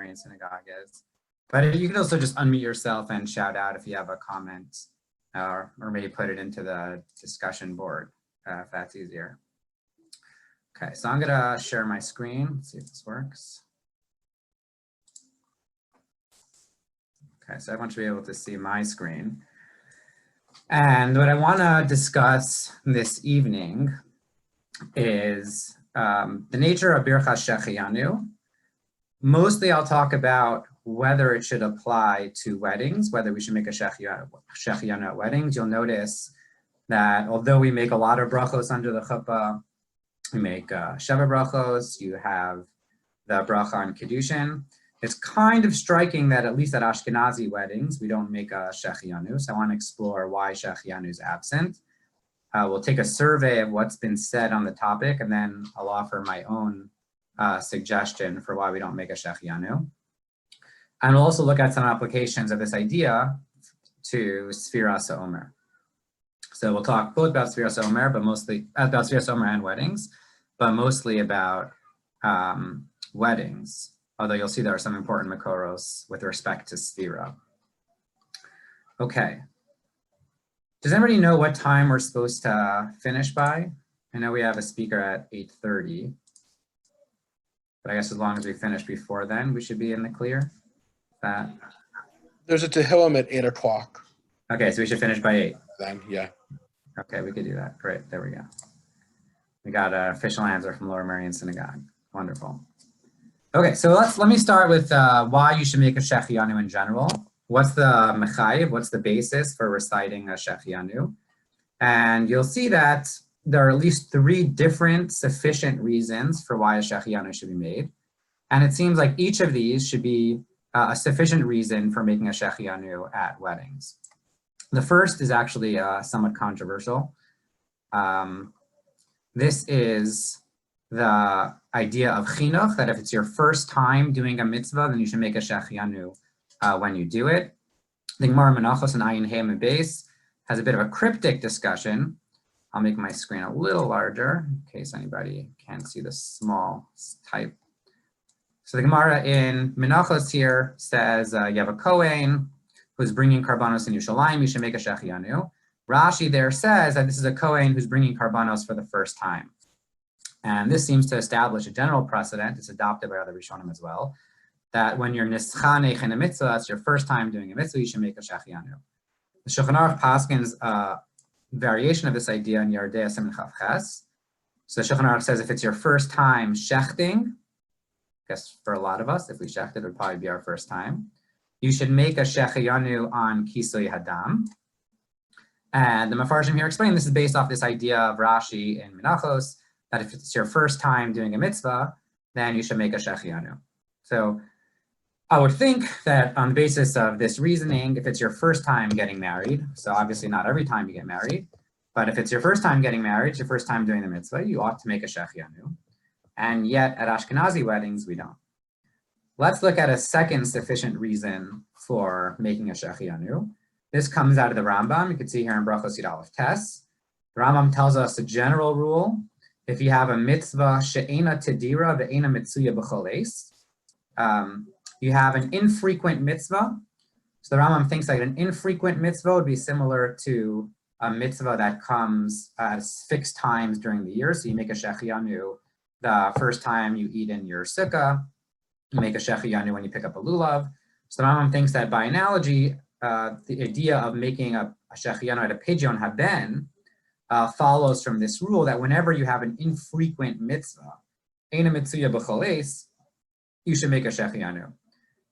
Marian synagogue is. But you can also just unmute yourself and shout out if you have a comment, or maybe put it into the discussion board if that's easier. Okay, so I'm gonna share my screen. Let's see if this works. Okay, so I want you to be able to see my screen. And what I want to discuss this evening is the nature of Birchas Shehecheyanu. Mostly I'll talk about whether it should apply to weddings, whether we should make a Shehecheyanu at weddings. You'll notice that although we make a lot of brachos under the chuppah, we make Sheva brachos, you have the bracha on Kiddushin. It's kind of striking that at least at Ashkenazi weddings, we don't make a Shehecheyanu. So I want to explore why Shehecheyanu is absent. We'll take a survey of what's been said on the topic, and then I'll offer my own suggestion for why we don't make a Shehecheyanu. And we'll also look at some applications of this idea to Sefirat ha-Omer. So we'll talk both about Sefirat ha-Omer, but mostly about Sefirat ha-Omer and weddings, but mostly about weddings. Although you'll see there are some important makoros with respect to Sefira. Okay. Does anybody know what time we're supposed to finish by? I know we have a speaker at 8:30, but I guess as long as we finish before then, we should be in the clear. There's a Tehillim at 8 o'clock. Okay, so we should finish by 8. Then, yeah. Okay, we could do that. Great, there we go. We got an official answer from Lower Marian Synagogue. Wonderful. Okay, so let me start with why you should make a Shehecheyanu in general. What's the mechayev? What's the basis for reciting a Shehecheyanu? And you'll see that there are at least 3 different sufficient reasons for why a Shehecheyanu should be made. And it seems like each of these should be a sufficient reason for making a Shehecheyanu at weddings. The first is actually somewhat controversial. This is the idea of chinuch, that if it's your first time doing a mitzvah, then you should make a Shehecheyanu when you do it. The Gemara Menachos and Ayin Hey and Beis has a bit of a cryptic discussion. I'll make my screen a little larger in case anybody can't see the small type. So the Gemara in Menachos here says you have a Kohen who's bringing karbanos in Yerushalayim, you should make a Shehecheyanu. Rashi there says that this is a Kohen who's bringing karbanos for the first time. And this seems to establish a general precedent, it's adopted by other Rishonim as well, that when you're nischanech in a mitzvah, that's your first time doing a mitzvah, you should make a Shehecheyanu. The Shulchan Aruch paskins variation of this idea in Yardei Siman Chaf Ches. So the Shulchan Aruch says if it's your first time shechting, I guess for a lot of us, if we shechted, it would probably be our first time, you should make a Shehecheyanu on Kisui Hadam. And the Mefarshim here explain this is based off this idea of Rashi in Menachos, that if it's your first time doing a mitzvah, then you should make a Shehecheyanu. So I would think that on the basis of this reasoning, if it's your first time getting married, so obviously not every time you get married, but if it's your first time getting married, it's your first time doing the mitzvah, you ought to make a Shehecheyanu. And yet at Ashkenazi weddings, we don't. Let's look at a second sufficient reason for making a Shehecheyanu. This comes out of the Rambam. You can see here in Brachos Yud Aleph Tes. The Rambam tells us a general rule. If you have a mitzvah she'ena tedira ve'ena mitzuya b'chol eis, you have an infrequent mitzvah. So the Rambam thinks that an infrequent mitzvah would be similar to a mitzvah that comes at fixed times during the year. So you make a Shehecheyanu the first time you eat in your sukkah. You make a Shehecheyanu when you pick up a lulav. So the Rambam thinks that by analogy, the idea of making a Shehecheyanu at a pidyon haben follows from this rule that whenever you have an infrequent mitzvah, eina mitzuya b'chol eis, you should make a Shehecheyanu.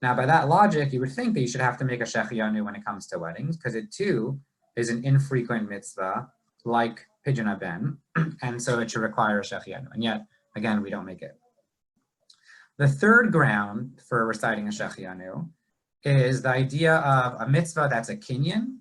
Now, by that logic, you would think that you should have to make a Shehecheyanu when it comes to weddings, because it too is an infrequent mitzvah, like pidyon haben, and so it should require a Shehecheyanu. And yet, again, we don't make it. The third ground for reciting a Shehecheyanu is the idea of a mitzvah that's a kinyan.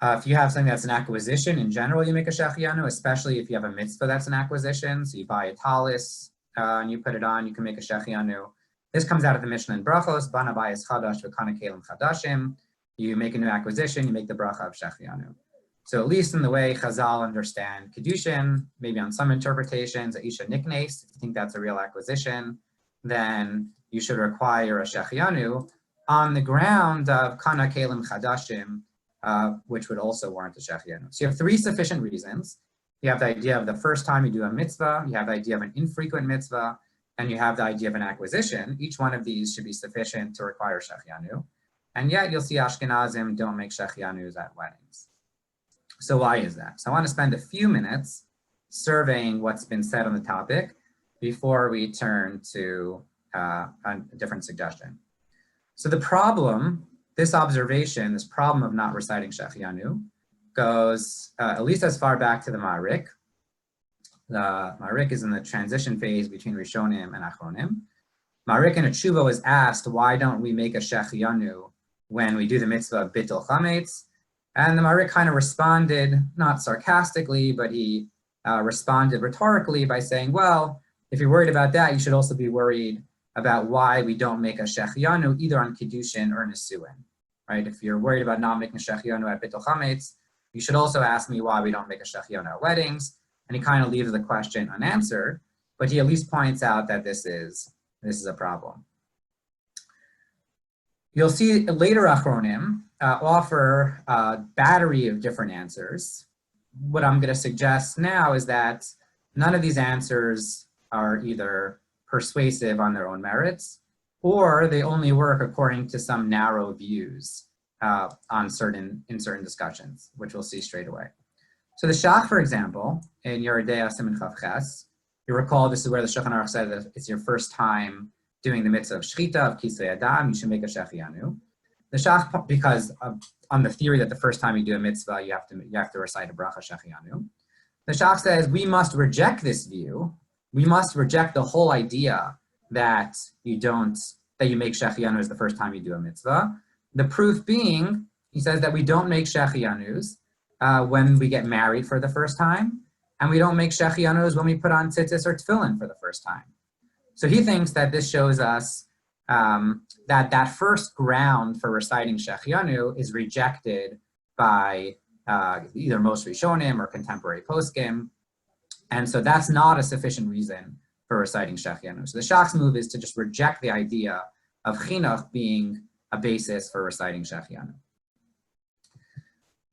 If you have something that's an acquisition, in general, you make a Shehecheyanu, especially if you have a mitzvah that's an acquisition. So you buy a talis and you put it on, you can make a Shehecheyanu. This comes out of the Mishnah in Brachos, Bana bayis chadash v'kana kelim chadashim. You make a new acquisition, you make the bracha of Shehecheyanu. So at least in the way Chazal understand Kiddushin, maybe on some interpretations, Aisha Niknes, if you think that's a real acquisition, then you should require a Shehecheyanu on the ground of kana kelim chadashim, which would also warrant a Shehecheyanu. So you have three sufficient reasons. You have the idea of the first time you do a mitzvah, you have the idea of an infrequent mitzvah, and you have the idea of an acquisition. Each one of these should be sufficient to require Shehecheyanu. And yet you'll see Ashkenazim don't make Shecheyanus at weddings. So why is that? So I want to spend a few minutes surveying what's been said on the topic before we turn to a different suggestion. So the problem, this observation, this problem of not reciting Shehecheyanu goes at least as far back to the Ma'arik. The Ma'arik is in the transition phase between Rishonim and Achronim. Ma'arik in a tshuva was asked, why don't we make a Shehecheyanu when we do the mitzvah of Bittul Chametz? And the Ma'arik kind of responded, not sarcastically, but he responded rhetorically by saying, well, if you're worried about that, you should also be worried about why we don't make a Shehecheyanu either on Kiddushin or Nisuin, right? If you're worried about not making a Shehecheyanu at Bittul Chametz, you should also ask me why we don't make a Shehecheyanu at weddings. And he kind of leaves the question unanswered, but he at least points out that this is a problem. You'll see later Achronim offer a battery of different answers. What I'm going to suggest now is that none of these answers are either persuasive on their own merits, or they only work according to some narrow views in certain discussions, which we'll see straight away. So the Shach, for example, in Yeridea Siman Chav Ches, you recall this is where the Shulchan Aruch said that it's your first time doing the mitzvah of Shechita, of Kisvei Adam, you should make a Shehecheyanu. The Shach, because on the theory that the first time you do a mitzvah, you have to recite a bracha Shehecheyanu. The Shach says we must reject this view. We must reject the whole idea that you make Shehecheyanu as the first time you do a mitzvah. The proof being, he says that we don't make Shecheyanus when we get married for the first time, and we don't make Shecheyanus when we put on tzitzis or tefillin for the first time. So he thinks that this shows us that first ground for reciting Shehecheyanu is rejected by either most Rishonim or contemporary poskim, and so that's not a sufficient reason for reciting Shehecheyanu. So the Shach's move is to just reject the idea of chinuch being a basis for reciting Shehecheyanu.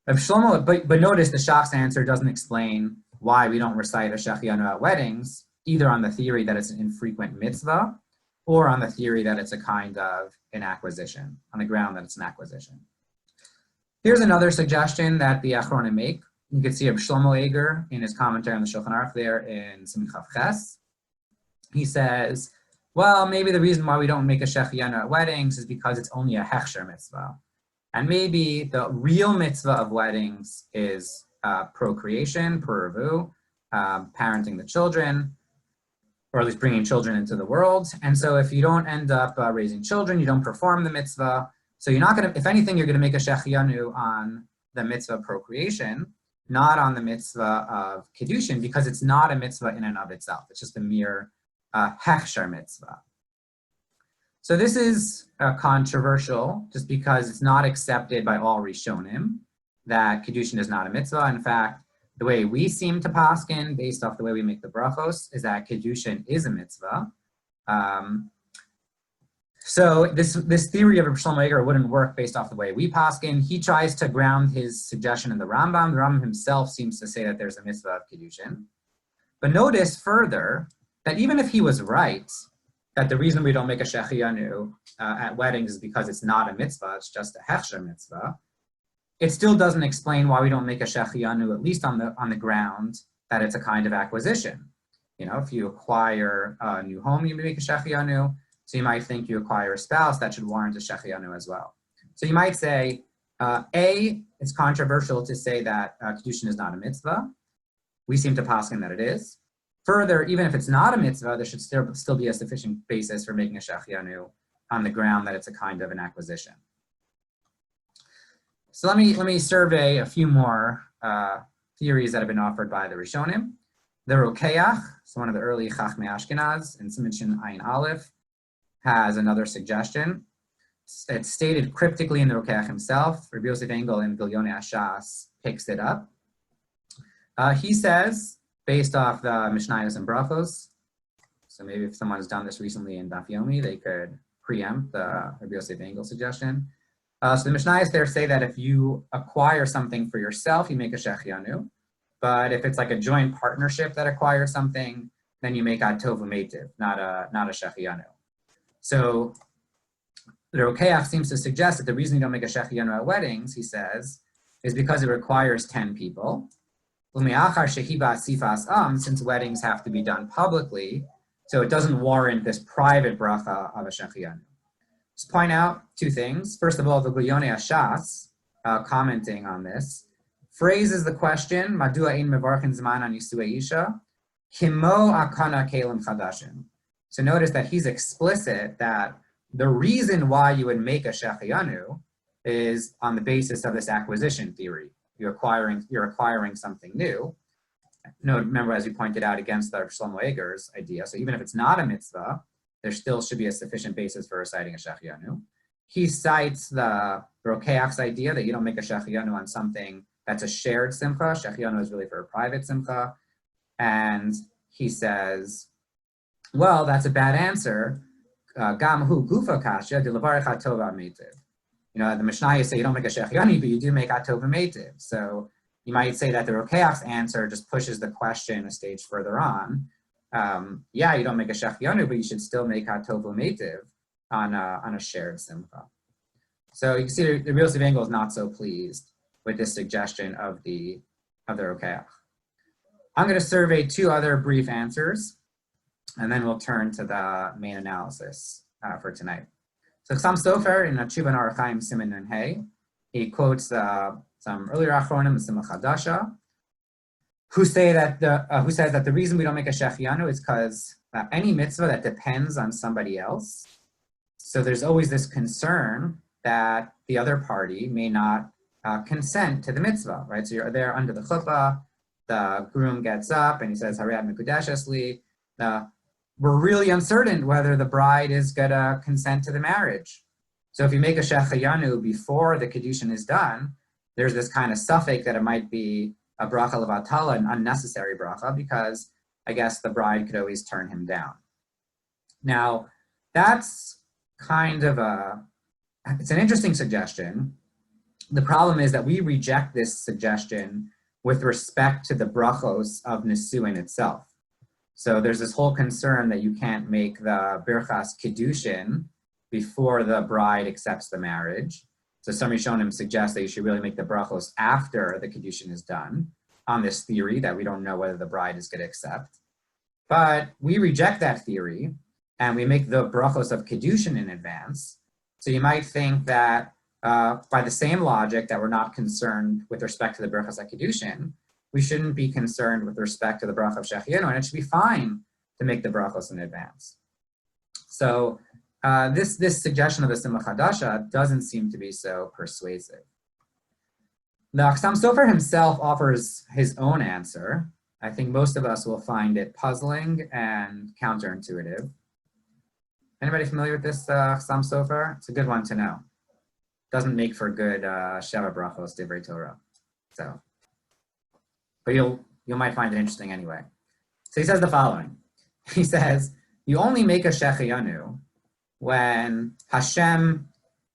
But notice the Shach's answer doesn't explain why we don't recite a Shehecheyanu at weddings, either on the theory that it's an infrequent mitzvah or on the theory that it's a kind of an acquisition, on the ground that it's an acquisition. Here's another suggestion that the Achronim make. You can see Shlomo Eger in his commentary on the Shulchan Aruch there in Siman Chav Ches. He says, well, maybe the reason why we don't make a Shehecheyanu at weddings is because it's only a hechsher mitzvah. And maybe the real mitzvah of weddings is procreation, puravu, parenting the children, or at least bringing children into the world. And so if you don't end up raising children, you don't perform the mitzvah. So you're not going to, if anything, you're going to make a Shehecheyanu on the mitzvah of procreation, not on the mitzvah of Kiddushin, because it's not a mitzvah in and of itself. It's just a mere hechsher mitzvah. So this is controversial just because it's not accepted by all Rishonim that Kiddushin is not a mitzvah. In fact, the way we seem to paskin, based off the way we make the brachos, is that Kiddushin is a mitzvah. So this theory of Shlomo Eger wouldn't work based off the way we paskin. He tries to ground his suggestion in the Rambam. The Rambam himself seems to say that there's a mitzvah of Kiddushin. But notice further that even if he was right, that the reason we don't make a Shehecheyanu at weddings is because it's not a mitzvah, it's just a hechsher mitzvah, it still doesn't explain why we don't make a Shehecheyanu, at least on the ground that it's a kind of acquisition. You know, if you acquire a new home, you make a Shehecheyanu. So you might think you acquire a spouse, that should warrant a Shehecheyanu as well. So you might say, A, it's controversial to say that Kiddushin is not a mitzvah. We seem to paskin that it is. Further, even if it's not a mitzvah, there should still be a sufficient basis for making a Shehecheyanu on the ground that it's a kind of an acquisition. So let me survey a few more theories that have been offered by the Rishonim. The Rokeach, so one of the early Chachmei Ashkenaz, in Siman Shin Ayin Aleph, has another suggestion. It's stated cryptically in the Rokeach himself. Rabbi Yosef Engel in Gilyonei Hashas picks it up. He says, based off the Mishnayos and Brachos, So maybe if someone's done this recently in Daf Yomi, they could preempt the Rabbi Yosef Engel suggestion. So the Mishnayos there say that if you acquire something for yourself, you make a Shehecheyanu. But if it's like a joint partnership that acquires something, then you make a Tov U'Meitiv, not a Shehecheyanu. So the Rokeach seems to suggest that the reason you don't make a Shehecheyanu at weddings, he says, is because it requires 10 people. Since weddings have to be done publicly, so it doesn't warrant this private bracha of a Shehecheyanu. Just point out two things. First of all, the Guyonei Ashas, commenting on this, phrases the question, Madua ein mevarchin zman an yisuei isha, kimo akana kelim chadashim. So notice that he's explicit that the reason why you would make a Shehecheyanu is on the basis of this acquisition theory. You're acquiring something new. No, remember, as you pointed out, against the Shlomo Eger's idea. So even if it's not a mitzvah, there still should be a sufficient basis for reciting a Shehecheyanu. He cites the Rokeach's idea that you don't make a Shehecheyanu on something that's a shared simcha. Shehecheyanu is really for a private simcha. And he says, well, that's a bad answer. Gam hu gufa kasha de levarech hatov ha'meitiv. You know, the Mishnayos say you don't make a Shehecheyanu, but you do make hatov ha'meitiv. So you might say that the Rokeach's answer just pushes the question a stage further on. Yeah, you don't make a Shehecheyanu, but you should still make hatov ha'meitiv on a shared simcha. So you can see the Rabbi Yosef Engel is not so pleased with this suggestion of the Rokeach. I'm going to survey two other brief answers, and then we'll turn to the main analysis for tonight. So Chassam Sofer in Tshuva Orach Chaim Siman Nun Hey, he quotes some earlier Achronim, the Simcha Chadasha, who says that the reason we don't make a Shehecheyanu is because any mitzvah that depends on somebody else, so there's always this concern that the other party may not consent to the mitzvah, right? So you're there under the chuppah, the groom gets up and he says, Harei Mekudeshes li. We're really uncertain whether the bride is gonna consent to the marriage. So if you make a Shehecheyanu before the Kiddushin is done, there's this kind of suffix that it might be a bracha levatala, an unnecessary bracha, because I guess the bride could always turn him down. Now, that's kind of it's an interesting suggestion. The problem is that we reject this suggestion with respect to the brachos of Nisuin itself. So there's this whole concern that you can't make the birchas kiddushin before the bride accepts the marriage. So some Rishonim suggest that you should really make the brachos after the kiddushin is done, on this theory that we don't know whether the bride is going to accept. But we reject that theory, and we make the brachos of kiddushin in advance. So you might think that by the same logic that we're not concerned with respect to the brachos of kiddushin, we shouldn't be concerned with respect to the bracha of Shehecheyanu, and it should be fine to make the brachos in advance. So this suggestion of the Simcha Chadasha doesn't seem to be so persuasive. The Chassam Sofer himself offers his own answer. I think most of us will find it puzzling and counterintuitive. Anybody familiar with this Chassam Sofer? It's a good one to know. Doesn't make for good Sheva Brachos Divrei Torah. So, but you might find it interesting anyway. So he says the following. He says, you only make a Shehecheyanu when Hashem,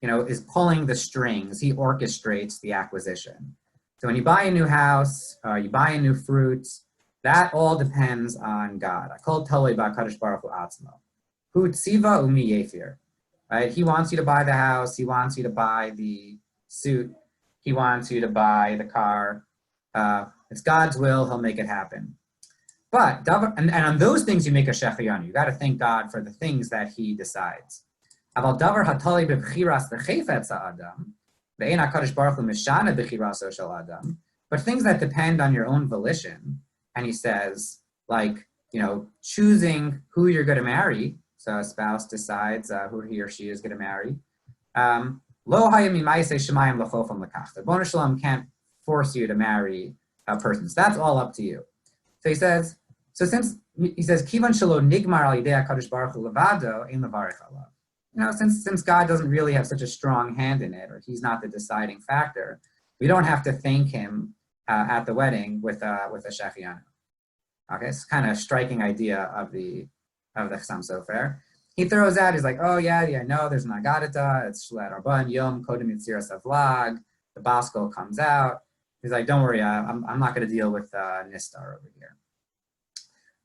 is pulling the strings. He orchestrates the acquisition. So when you buy a new house, you buy a new fruit, that all depends on God. Akol tolei b'Hakadosh Baruch Hu atzmo. Hu tziva umi yefir. Right? He wants you to buy the house. He wants you to buy the suit. He wants you to buy the car. It's God's will. He'll make it happen. But, and on those things you make a Shehecheyanu. You got to thank God for the things that he decides. Aval davar hatali b'bchiras v'chefetz ha'adam, ve'ein HaKadosh Baruch Hu mishana b'chiraso shel adam. But things that depend on your own volition, and he says, like, choosing who you're going to marry. So a spouse decides who he or she is going to marry. Lo hayim mimaisei shemayim l'chofam l'kach. The Bonus Shalom can't force you to marry a person. So that's all up to you. So he says, kivan shelo nigmar al yidei HaKadosh Baruch Hu levado ein levarich alav. Since God doesn't really have such a strong hand in it, or he's not the deciding factor, we don't have to thank him at the wedding with a Shehecheyanu. Okay, it's kind of a striking idea of the of the Chassam Sofer. He throws out, he's like, oh yeah, I know there's an Agadata, it's Shlet Arba and Yom, Kodem Yitziras Avlag, the Baskol comes out. He's like, don't worry, I'm not going to deal with Nistar over here.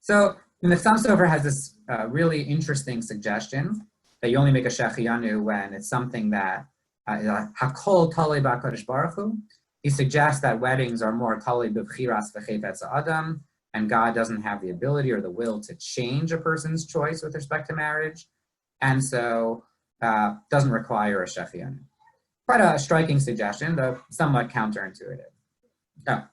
So the Chassam Sofer has this really interesting suggestion that you only make a Shehecheyanu when it's something that Hakol Talei B'HaKadosh Baruch Hu. He suggests that weddings are more Talei B'Bchiras V'Chefetz Adam, and God doesn't have the ability or the will to change a person's choice with respect to marriage, and so doesn't require a Shehecheyanu. Quite a striking suggestion, though somewhat counterintuitive. Oh,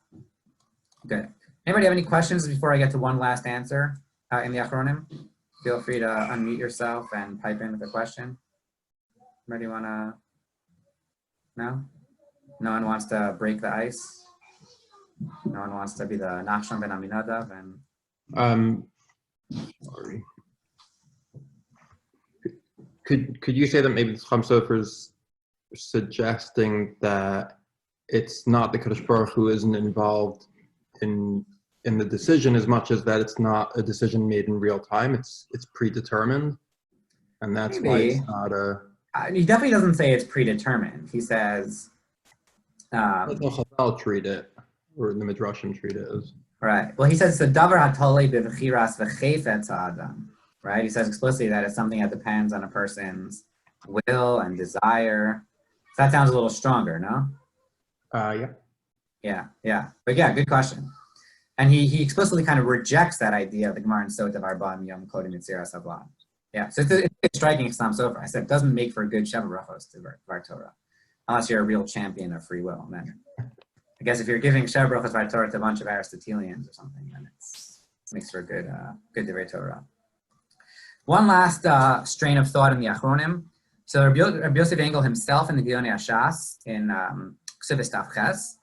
good. Anybody have any questions before I get to one last answer in the Achronim? Feel free to unmute yourself and pipe in with a question. Anybody want to? No? No one wants to break the ice? No one wants to be the Nachshon ben Aminadav? Sorry. Could you say that maybe the Chassam Sofer is suggesting that it's not the Kadosh Baruch Hu isn't involved in the decision as much as that it's not a decision made in real time. It's predetermined, and that's Maybe. why it's not a. He definitely doesn't say it's predetermined. He says. Like the Chazal treat it, or the Midrashim treat it as. Right. Well, he says it's a davar hatolei b'vchiras v'chefetz ha'adam. Right. He says explicitly that it's something that depends on a person's will and desire. So that sounds a little stronger, no? Yeah. Yeah. But yeah, good question. And he explicitly kind of rejects that idea of the Gemara and Sot of Arba Yom Kodem Yitziras Havlan. Yeah. So it's striking Chassam Sofer. I said it doesn't make for a good Sheva Brachos to Var Torah, unless you're a real champion of free will. And then I guess if you're giving Sheva Brachos Var Torah to a bunch of Aristotelians or something, then it makes for a good Divrei Torah. One last strain of thought in the Achronim. So Rabbi Yosef Engel himself in the Gionei Hashas in Ksubis Tav Ches.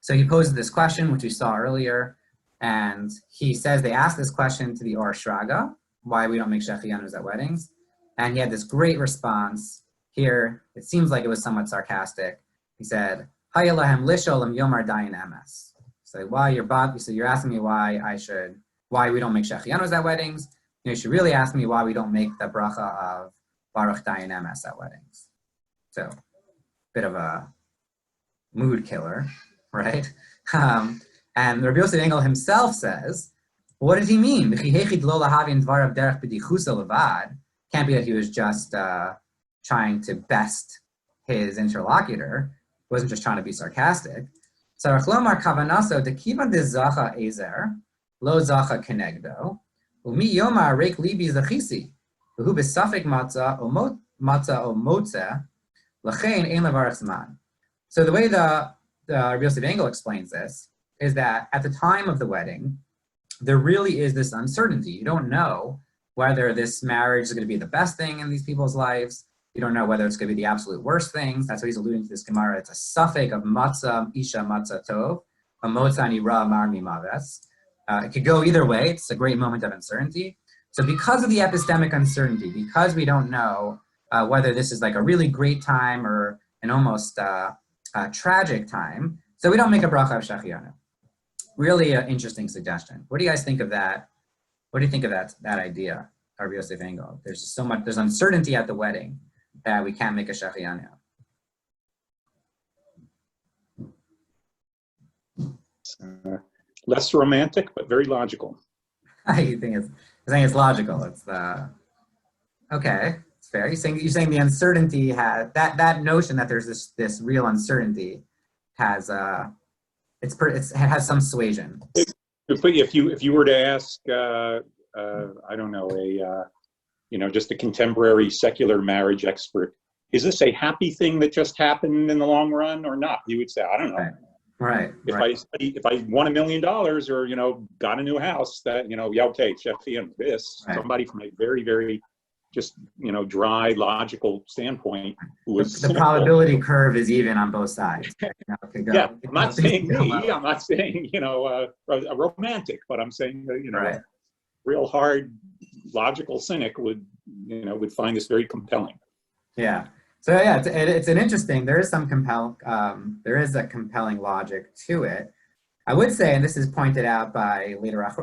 So he poses this question, which we saw earlier, and he says they asked this question to the Or Shraga, why we don't make Shecheyanus at weddings, and he had this great response. Here, it seems like it was somewhat sarcastic. He said, "Hayalahem lisholam yomar dayin emes." So you're asking me why we don't make Shecheyanus at weddings. You should really ask me why we don't make the bracha of Baruch Dayin Emes at weddings. So, bit of a mood killer, right? And Rabbi Yosef Engel himself says, what did he mean? Can't be that he was just trying to best his interlocutor. He wasn't just trying to be sarcastic. So, lo zacha kenegdo. Umi yomar reik libi zachisi, who besafik matzah o motzeh, lachein ein levarach zman. So the way the Rabbi Yosef Engel explains this is that at the time of the wedding, there really is this uncertainty. You don't know whether this marriage is going to be the best thing in these people's lives. You don't know whether it's going to be the absolute worst thing. That's what he's alluding to this Gemara. It's a suffix of matzah isha matzah tov, a motzah nira mar mimaves. It could go either way. It's a great moment of uncertainty. So because of the epistemic uncertainty, because we don't know whether this is like a really great time or an almost tragic time, so we don't make a bracha of Shehecheyanu. Really an interesting suggestion. What do you guys think of that? What do you think of that idea, Rabbi Yosef Engel? There's just there's uncertainty at the wedding that we can't make a Shehecheyanu. Less romantic, but very logical. I think it's logical. It's okay. It's fair. You're saying the uncertainty has that notion that there's this real uncertainty has it has some suasion. If you were to ask I don't know just a contemporary secular marriage expert, is this a happy thing that just happened in the long run or not? You would say, I don't know. Right. If I won $1 million or got a new house, that okay, Sheffield, this somebody from a very, very just dry logical standpoment who was the probability curve is even on both sides. Yeah, I'm not saying me. I'm not saying a romantic, but I'm saying a real hard logical cynic would find this very compelling. Yeah. So yeah, it's an interesting. There is a compelling logic to it. I would say, and this is pointed out by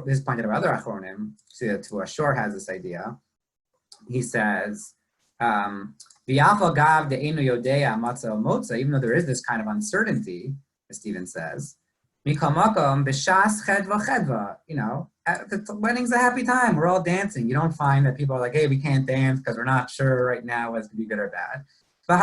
this is pointed out by other Achronim, to Ashur has this idea. He says, even though there is this kind of uncertainty, as Stephen says, at the wedding's a happy time. We're all dancing. You don't find that people are like, hey, we can't dance because we're not sure right now whether it's going to be good or bad. We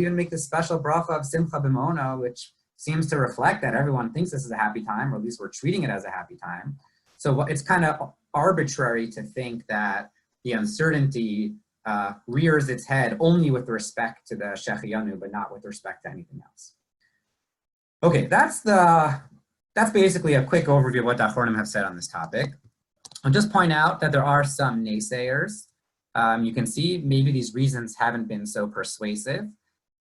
even make this special bracha of simcha b'mona, which seems to reflect that everyone thinks this is a happy time, or at least we're treating it as a happy time. So it's kind of arbitrary to think that the uncertainty rears its head only with respect to the Shehecheyanu, but not with respect to anything else. Okay, that's basically a quick overview of what the Achronim have said on this topic. I'll just point out that there are some naysayers. You can see maybe these reasons haven't been so persuasive.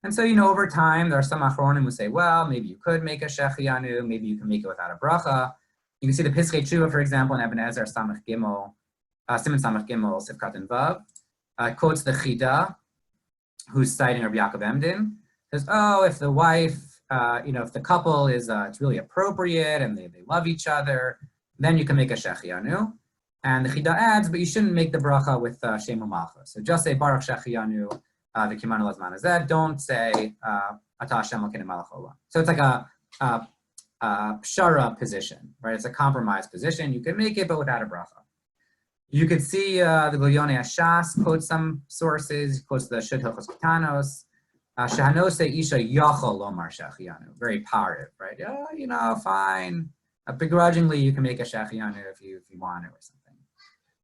And so, over time, there are some Achronim who say, well, maybe you could make a Shehecheyanu, maybe you can make it without a bracha. You can see the Piskei Tshuva, for example, in Eben Ezer Samach Gimel, Siman Samach Gimel, Sifkat and Vav, quotes the Chida, who's citing Rabbi Yaakov Emden, says, oh, if the wife, if the couple is, it's really appropriate and they love each other, then you can make a Shehecheyanu. And the Chida adds, but you shouldn't make the bracha with Shem U'Malchus. So just say Baruch Shehecheyanu v'kimanu lazman hazeh. Don't say Ata Hashem Elokeinu melech haolam. So it's like a pshara position, right? It's a compromise position. You can make it, but without a bracha. You could see the Gilyonei Hashas quotes some sources, quotes the Shud Hilchos Ketanos. Shehanose Isha Yachol Lomar Shehecheyanu. Very pariv, right? Fine. Begrudgingly, you can make a Shehecheyanu if you want it or something.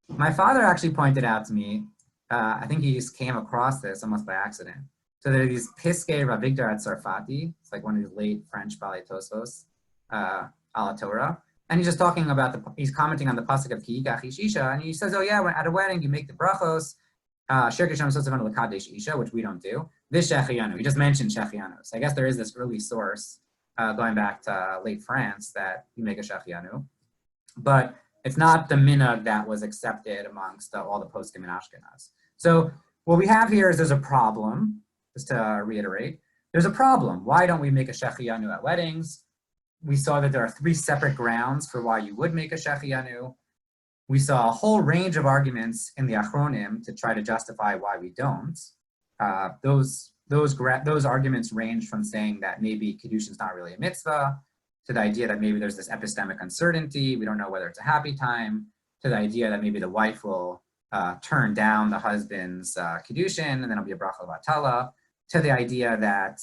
My father actually pointed out to me, I think he just came across this almost by accident. So there are these Piskei Ravigdar at Sarfati. It's like one of these late French Balei Tosfos, ala Torah. And he's just talking about he's commenting on the pasuk of Ki Yikach Ish Isha, and he says, oh yeah, at a wedding you make the brachos, Shir Kishem Sosevan L'Kadesh Isha, which we don't do. This Shehecheyanu, he just mentioned Shehecheyanu. So I guess there is this early source going back to late France that you make a Shehecheyanu. But it's not the minhag that was accepted amongst all the poskim in Ashkenaz. So what we have here is there's a problem, just to reiterate. There's a problem. Why don't we make a Shehecheyanu at weddings? We saw that there are 3 separate grounds for why you would make a Shehecheyanu. We saw a whole range of arguments in the Achronim to try to justify why we don't. Those arguments range from saying that maybe Kiddushin is not really a mitzvah, to the idea that maybe there's this epistemic uncertainty, we don't know whether it's a happy time, to the idea that maybe the wife will turn down the husband's Kiddushin, and then it'll be a bracha vatala, to the idea that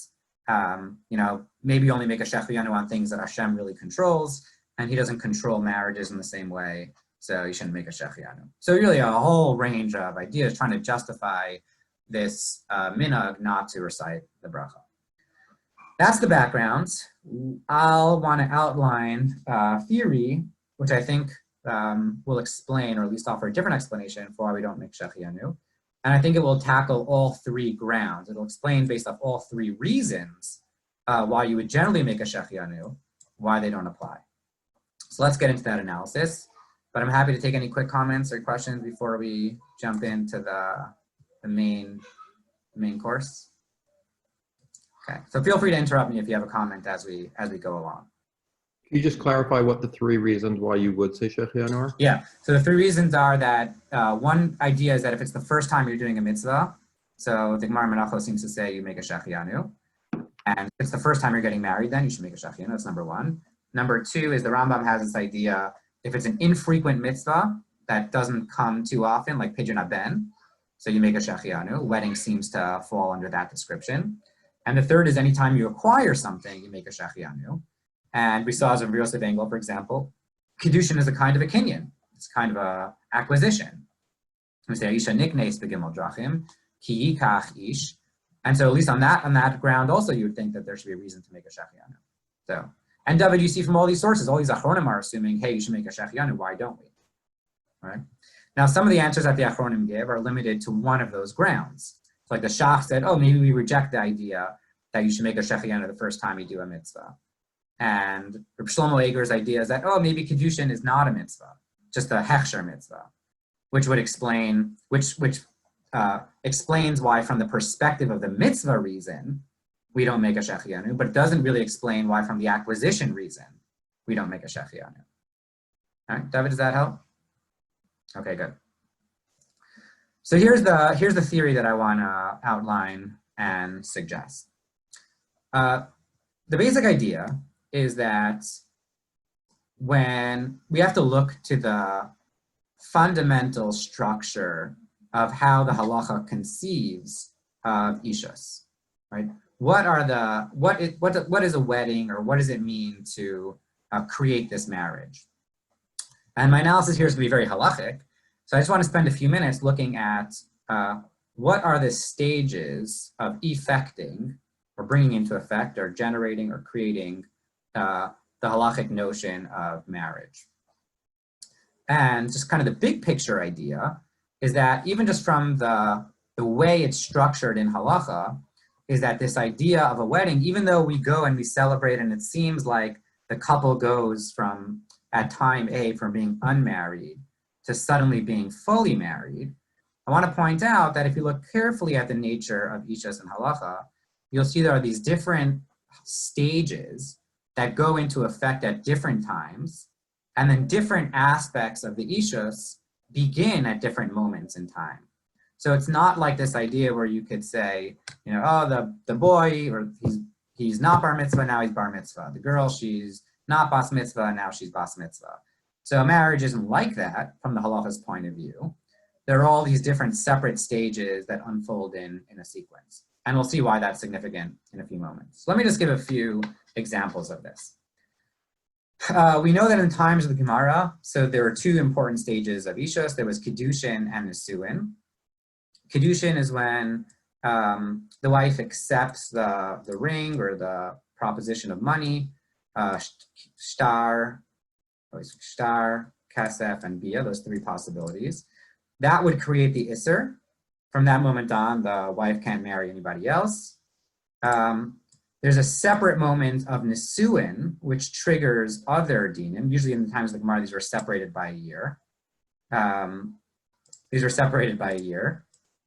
maybe you only make a Shehecheyanu on things that Hashem really controls, and he doesn't control marriages in the same way, so you shouldn't make a Shehecheyanu. So really a whole range of ideas trying to justify this minhag not to recite the bracha. That's the background. I'll want to outline theory, which I think will explain, or at least offer a different explanation for why we don't make Shehecheyanu. And I think it will tackle all 3 grounds. It'll explain based off all 3 reasons why you would generally make a Shehecheyanu, why they don't apply. So let's get into that analysis. But I'm happy to take any quick comments or questions before we jump into the main course. Okay, so feel free to interrupt me if you have a comment as we go along. Can you just clarify what the 3 reasons why you would say Shehecheyanu are? Yeah, so the 3 reasons are that one idea is that if it's the first time you're doing a mitzvah, so the Gemara Menachos seems to say you make a Shehecheyanu, and if it's the first time you're getting married, then you should make a Shehecheyanu. That's number 1. Number 2 is the Rambam has this idea, if it's an infrequent mitzvah that doesn't come too often, like Pidyon Haben, so you make a Shehecheyanu. Wedding seems to fall under that description. And the 3rd is anytime you acquire something, you make a Shehecheyanu. And we saw as a Rabbi Yosef Engel, for example, Kiddushin is a kind of a kinyan. It's kind of a acquisition. We say Isha niknes begimel drachim, ki yikach ish. And so at least on that ground also you would think that there should be a reason to make a Shehecheyanu. So, and David, you see from all these sources, all these Achronim are assuming, hey, you should make a Shehecheyanu. Why don't we? All right. Now, some of the answers that the Achronim give are limited to one of those grounds. So like the Shach said, oh, maybe we reject the idea that you should make a Shehecheyanu the first time you do a mitzvah. And Reb Shlomo Eger's idea is that, oh, maybe Kiddushin is not a mitzvah, just a Hechsher mitzvah, which would explain, which explains why from the perspective of the mitzvah reason, we don't make a Shehecheyanu, but it doesn't really explain why from the acquisition reason we don't make a Shehecheyanu. All right, David, does that help? Okay, good. So here's the theory that I want to outline and suggest. The basic idea is that when we have to look to the fundamental structure of how the halacha conceives of ishus, right? What is a wedding, or what does it mean to create this marriage? And my analysis here is going to be very halachic, so I just want to spend a few minutes looking at what are the stages of effecting, or bringing into effect, or generating, or creating the halachic notion of marriage. And just kind of the big picture idea is that even just from the way it's structured in halacha, is that this idea of a wedding, even though we go and we celebrate and it seems like the couple goes from, at time A, from being unmarried to suddenly being fully married, I want to point out that if you look carefully at the nature of ishus and halacha, you'll see there are these different stages that go into effect at different times, and then different aspects of the ishus begin at different moments in time. So it's not like this idea where you could say, you know, oh, the boy, or he's not bar mitzvah, now he's bar mitzvah. The girl, she's not bas mitzvah, now she's bas mitzvah. So marriage isn't like that from the halacha's point of view. There are all these different separate stages that unfold in a sequence. And we'll see why that's significant in a few moments. So let me just give a few examples of this. We know that in times of the Gemara, so there were two important stages of ishus. There was Kiddushin and Nisuin. Kiddushin is when the wife accepts the ring or the proposition of money, shtar, kasef, and bia, those three possibilities. That would create the isser. From that moment on, the wife can't marry anybody else. There's a separate moment of Nisuin, which triggers other dinim. Usually in the times of the Gemara, these were separated by a year.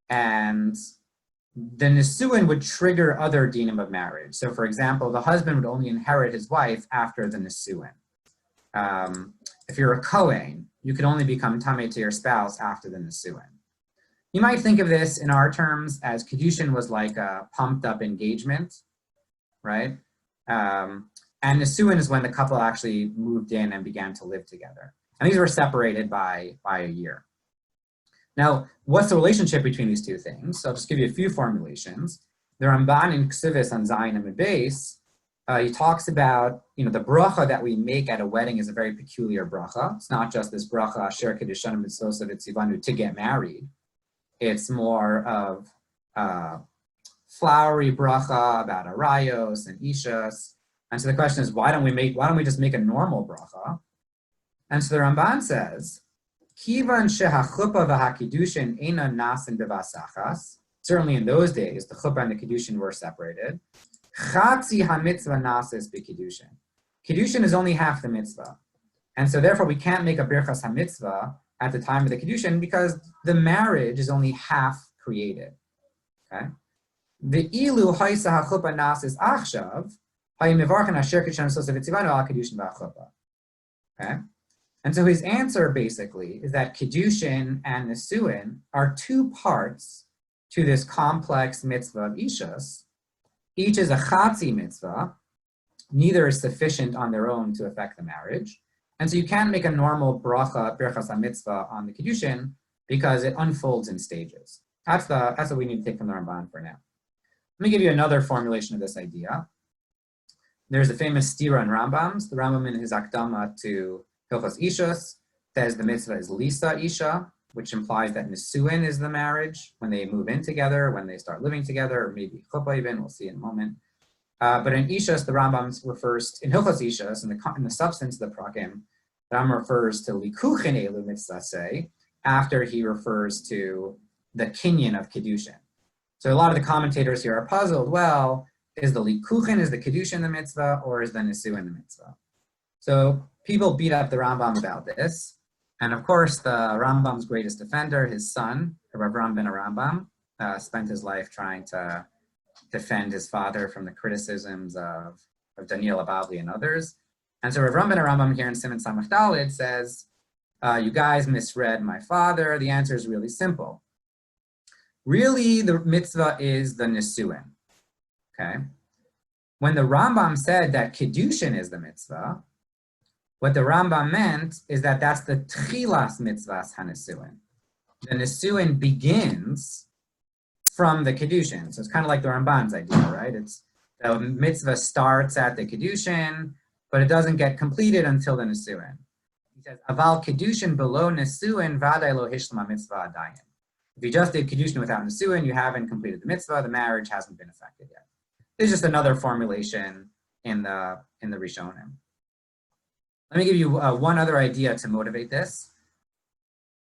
And the Nisuin would trigger other dinim of marriage. So for example, the husband would only inherit his wife after the Nisuin. If you're a Kohen, you could only become tameh to your spouse after the Nisuin. You might think of this in our terms as Kiddushin was like a pumped up engagement, right? And Nisuin is when the couple actually moved in and began to live together. And these were separated by a year. Now, what's the relationship between these two things? So I'll just give you a few formulations. The Ramban in Ksivis on Zayin and Beis, he talks about, the bracha that we make at a wedding is a very peculiar bracha. It's not just this bracha, Asher Kedushanim Mitzvosah V'Tzivanu, to get married. It's more of flowery bracha about arayos and ishas. And so the question is, why don't we just make a normal bracha? And so the Ramban says, Kivan shehachuppah v'hakidushin eina nasin b'vasachas. Certainly in those days, the chuppah and the kiddushin were separated. Chatzi ha-mitzvah nasis b'kiddushin. Kiddushin is only half the mitzvah. And so therefore we can't make a birchas ha-mitzvah at the time of the kiddushin because the marriage is only half created. Okay? The ilu haisa ha-chuppah nasis achshav, ha-yimivarchan asher k'shem sosa v'tzivanu al kiddushin v'achuppah. Okay? And so his answer basically is that Kiddushin and Nisuin are two parts to this complex mitzvah of ishus. Each is a chatzi mitzvah. Neither is sufficient on their own to affect the marriage. And so you can't make a normal bracha, birchas ha-mitzvah on the Kiddushin because it unfolds in stages. That's what we need to take from the Ramban for now. Let me give you another formulation of this idea. There's the famous stira in Rambams. The Rambam in his Akdama to Hilchos Ishus says the mitzvah is Lisa Isha, which implies that Nisuin is the marriage, when they move in together, when they start living together, or maybe Chuppah even, we'll see in a moment. But in Ishus, the Rambam refers, in Hilchos Ishus, in the substance of the Prakim, the Rambam refers to Likuchin Elu Mitzvah say, after he refers to the Kinyan of Kiddushin. So a lot of the commentators here are puzzled, well, is the Likuchin, is the Kiddushin the mitzvah, or is the Nisuin the mitzvah? So people beat up the Rambam about this. And of course, the Rambam's greatest defender, his son, Rav Ram ben Rambam, spent his life trying to defend his father from the criticisms of Daniel Abavli and others. And so Rav Ram ben Rambam here in Siman Samach Daled says, you guys misread my father. The answer is really simple. Really, the mitzvah is the Nisuin, okay? When the Rambam said that Kiddushin is the mitzvah, what the Rambam meant is that that's the Tchilas mitzvahs HaNisuin. The Nisuin begins from the Kiddushin. So it's kind of like the Ramban's idea, right? It's the mitzvah starts at the Kiddushin, but it doesn't get completed until the Nisuin. He says, Aval Kiddushin below Nisuin vaday lo hishlama mitzvah adayin. If you just did Kiddushin without Nisuin, you haven't completed the mitzvah, the marriage hasn't been effected yet. There's just another formulation in the Rishonim. Let me give you one other idea to motivate this.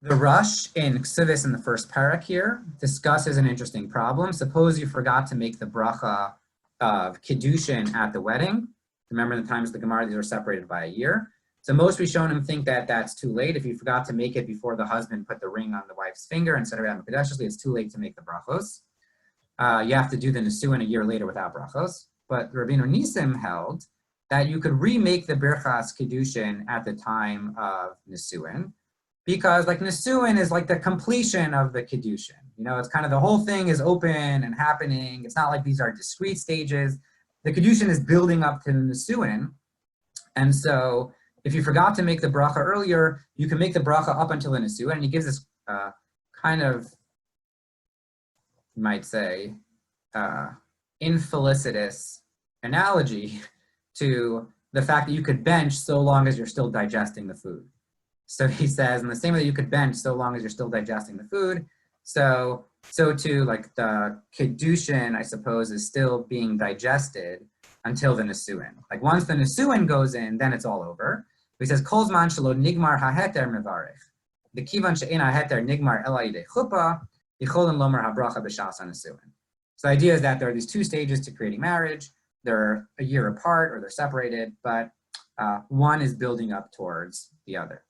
The Rush in Ksivis in the first parak here discusses an interesting problem. Suppose you forgot to make the bracha of Kiddushin at the wedding. Remember the times of the Gemara, these are separated by a year. So most Rishonim think that that's too late. If you forgot to make it before the husband put the ring on the wife's finger and said it out Mekadeshly, it's too late to make the brachos. You have to do the Nisuin a year later without brachos. But Rabbeinu Nisim held that you could remake the Birchas Kiddushin at the time of Nisuin, because like Nisuin is like the completion of the Kiddushin. You know, it's kind of the whole thing is open and happening. It's not like these are discrete stages. The Kiddushin is building up to the Nisuin. And so if you forgot to make the bracha earlier, you can make the bracha up until the Nisuin. And he gives this kind of, you might say, infelicitous analogy to the fact that you could bench so long as you're still digesting the food. So he says, in the same way that you could bench so long as you're still digesting the food, so too, like the Kiddushin, I suppose, is still being digested until the Nisuin. Like once the Nisuin goes in, then it's all over. He says, Kol zman shelo nigmar ha-heter mevarech. The kivan she'en ha-heter nigmar ela yidei chuppah, yicholim lomer ha-bracha b'shas ha-Nisuin. So the idea is that there are these two stages to creating marriage. They're a year apart or they're separated, but one is building up towards the other.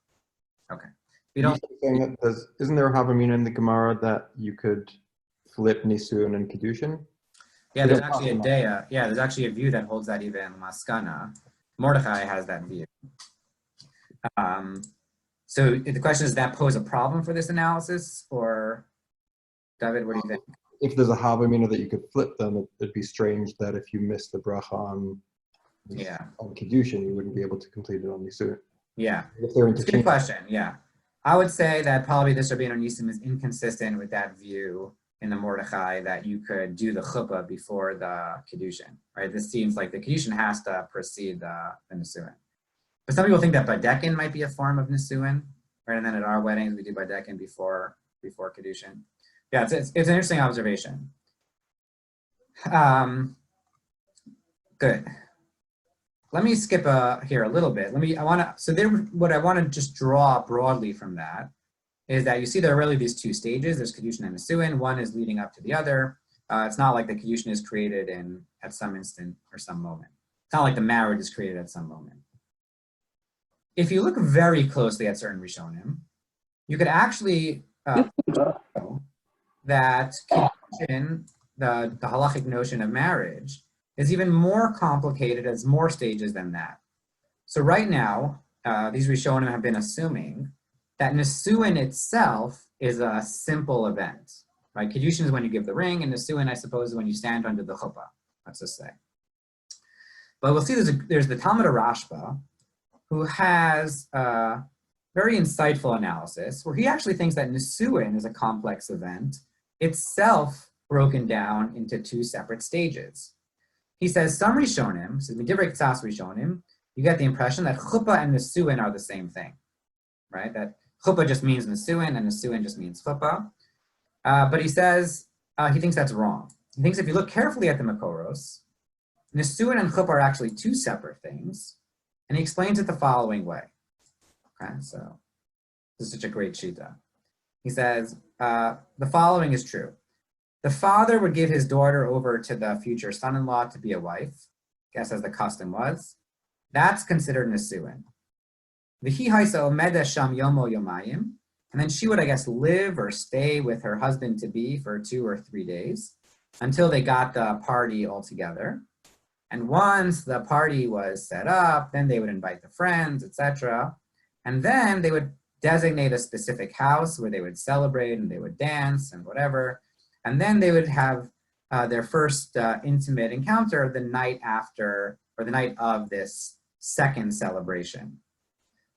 Okay. Isn't there a Havamina in the Gemara that you could flip Nisuin and Kiddushin? Yeah, there's actually a daya. Yeah, there's actually a view that holds that even Maskana. Mordechai has that view. So the question is, does that pose a problem for this analysis? Or, David, what do you think? If there's a Havamina that you could flip them, it'd be strange that if you missed the bracha on Kiddushin, you wouldn't be able to complete it on Nisuin. Yeah, if they're it's a good question, yeah. I would say that probably this Rabbeinu Nisim is inconsistent with that view in the Mordechai that you could do the chuppah before the Kiddushin, right? This seems like the Kiddushin has to precede the Nisuin. But some people think that Badekin might be a form of Nisuin, right? And then at our weddings, we do Badekin before Kiddushin. Yeah, it's an interesting observation. Good. Let me skip here a little bit. What I want to just draw broadly from that is that you see there are really these two stages. There's Kiddushin and Nisuin. One is leading up to the other. It's not like the Kiddushin is created at some instant or some moment. It's not like the marriage is created at some moment. If you look very closely at certain Rishonim, you could actually that Kiddushin, the halachic notion of marriage, is even more complicated as more stages than that. So right now, these Rishonim have been assuming that Nisuin itself is a simple event, right? Kiddushin is when you give the ring, and Nisuin, I suppose, is when you stand under the chuppah, let's just say. But we'll see there's the Talmud of Rashba, who has a very insightful analysis, where he actually thinks that Nisuin is a complex event, itself broken down into two separate stages. He says some Rishonim, so Midivrei Ksas Rishonim, you get the impression that chuppah and Nisuin are the same thing, right? That chuppah just means Nisuin and Nisuin just means chuppah. But he says, he thinks that's wrong. He thinks if you look carefully at the Makoros, Nisuin and chuppah are actually two separate things. And he explains it the following way. Okay, so this is such a great shita. He says, the following is true. The father would give his daughter over to the future son-in-law to be a wife, I guess as the custom was. That's considered Nisuin. V'hi haisa omeda sham yomo yomayim, and then she would, I guess, live or stay with her husband-to-be for 2 or 3 days. until they got the party all together. And once the party was set up, then they would invite the friends, etc. And then they would designate a specific house where they would celebrate and they would dance and whatever. And then they would have their first intimate encounter the night after, or the night of this second celebration.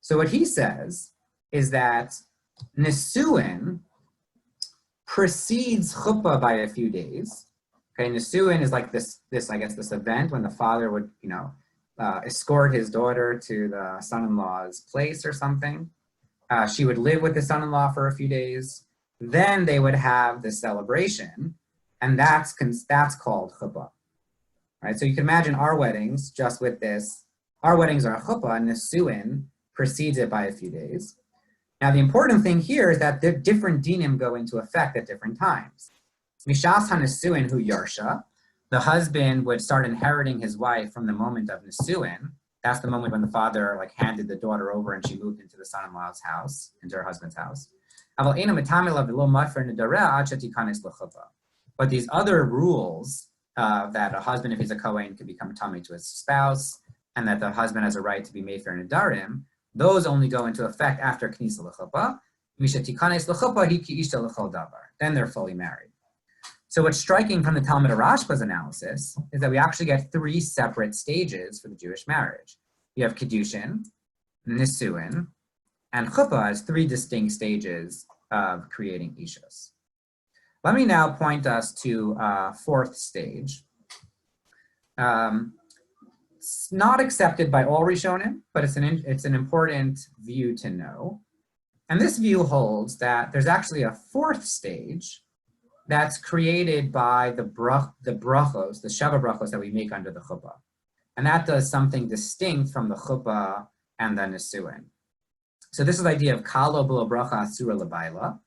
So what he says is that Nisuin precedes chuppah by a few days. Okay, Nisuin is like this event when the father would, escort his daughter to the son-in-law's place or something. She would live with the son-in-law for a few days. Then they would have the celebration, and that's called chuppah. Right? So you can imagine our weddings just with this. Our weddings are a chuppah, and Nisuin precedes it by a few days. Now the important thing here is that the different dinim go into effect at different times. Mishas ha-Nisuin hu yarsha, the husband would start inheriting his wife from the moment of Nisuin. That's the moment when the father handed the daughter over and she moved into the son-in-law's house, into her husband's house. But these other rules that a husband, if he's a Kohen, can become tummy to his spouse, and that the husband has a right to be mefer nedarim, those only go into effect after Knisa l'chuppah. Then they're fully married. So what's striking from the Talmud Rashba's analysis is that we actually get three separate stages for the Jewish marriage. You have Kiddushin, Nisuin, and Chuppah as three distinct stages of creating Ishus. Let me now point us to fourth stage. It's not accepted by all Rishonim, but it's an important view to know. And this view holds that there's actually a fourth stage that's created by the brachos, the Sheva brachos that we make under the chuppah. And that does something distinct from the chuppah and the Nisuin. So this is the idea of kalo b'lo bracha asura l'bayla,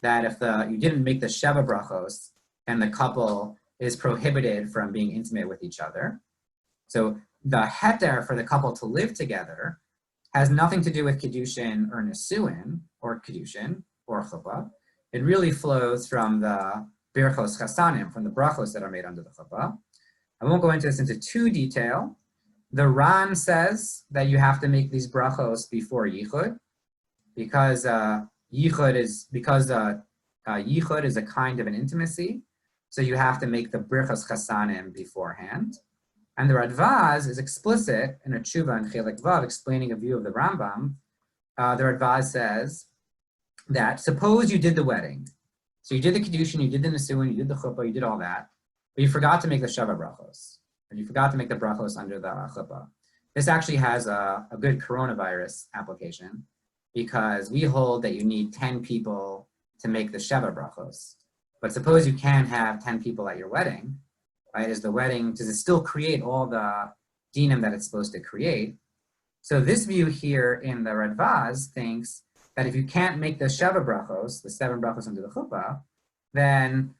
that if you didn't make the Sheva brachos, then the couple is prohibited from being intimate with each other. So the heter for the couple to live together has nothing to do with Kiddushin or Nisuin, or Kiddushin, or chuppah. It really flows from the birchos chasanim, from the brachos that are made under the chuppah. I won't go into this into too detail. The Ran says that you have to make these brachos before yichud, because yichud is a kind of an intimacy, so you have to make the birchos chasanim beforehand. And the Radvaz is explicit in a tshuva and Chelek Vav explaining a view of the Rambam. The Radvaz says that suppose you did the wedding. So you did the Kiddushin, you did the Nisuin, you did the Chuppah, you did all that, but you forgot to make the Sheva brachos, and you forgot to make the brachos under the Chuppah. This actually has a good coronavirus application, because we hold that you need 10 people to make the Sheva brachos. But suppose you can't have 10 people at your wedding, right? Does it still create all the dinim that it's supposed to create? So this view here in the Radvaz thinks that if you can't make the Sheva brachos, the 7 brachos under the chuppah, then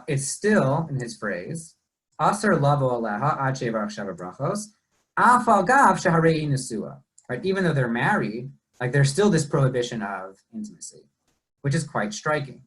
it's still, in his phrase, Aser lavo aleha ad shevarach Sheva brachos, af al gav sheharei nesua. Right? Even though they're married, there's still this prohibition of intimacy, which is quite striking.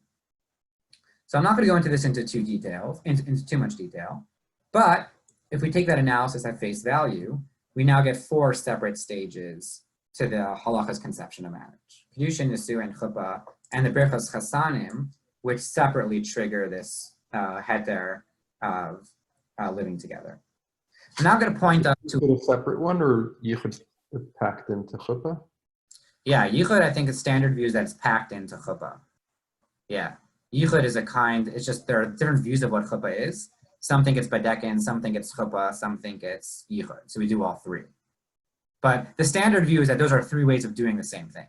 So I'm not going to go into this into too much detail, but if we take that analysis at face value, we now get 4 separate stages to the halacha's conception of marriage: Kiddushin, Nisuin, and Chuppah, and the birchos chasanim, which separately trigger this heter of living together. I'm now going to point out to a separate one, or yichud packed into Chuppah? Yeah, yichud, I think, is standard views that it's packed into Chuppah. Yeah. Yichud is it's just there are different views of what chuppah is. Some think it's badekin, some think it's chuppah, some think it's yichud. So we do all 3. But the standard view is that those are 3 ways of doing the same thing.